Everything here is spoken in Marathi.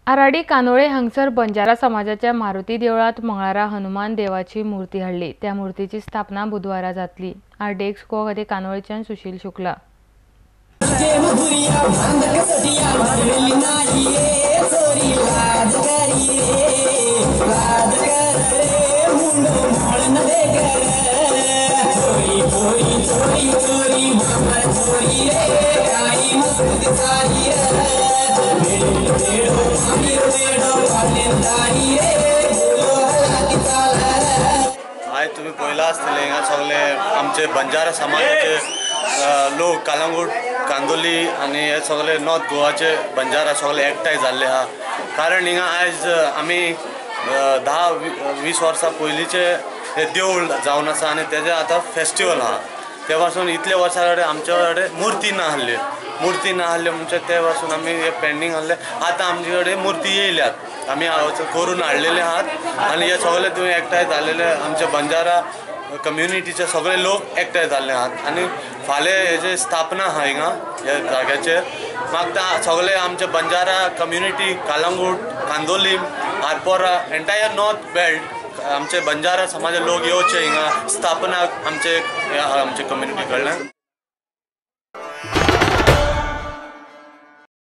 आराडी कानोळे हांगसर बंजारा समाजाच्या मारुती देवळात मंगळारा हनुमान देवाची मूर्ती हाडली। त्या मूर्तीची स्थापना बुधवारा जातली। आरडेक्स को खातीर कानोळेच्यान सुशील शुक्ला। आज तुम्ही पहिला असतले हिंगा सगळे आमचे बंजारा समाजाचे लोक कलंगूट कांदोली आणि हे सगळे नॉर्थ गोवाचे बंजारा सगळे एकठांय जाल्ले हा। कारण हिंगा आज आम्ही 10-20 वर्सां पयलींचे हे देऊळ जावन आसा आणि तेजे आता फेस्टिवल हा। ते पासून इतले वर्सां कडेन आमचे कडेन मूर्ती ना आहले म्हणजे ते पासून आम्ही हे पेंडिंग आहले। आता आमचे कडेन मूर्ती येयल्यात, आम्ही करून हाडलेले आहात आणि हे सगळे तुम्ही एकठांय जाल्लेले आमचे बंजारा कम्युनिटीचे सगळे लोक एकठांय जाल्ले आहात आणि फाल्यां हेजे स्थापना आहा हिंगा ह्या जाग्याचेर। म्हाका सगळे आमचे Banjara community Calangute Candolim Arpora entire north belt आमचे बंजारा समाज लोक येवचे हिंगा स्थापनाक आमचे कम्युनिटी कडल्यान।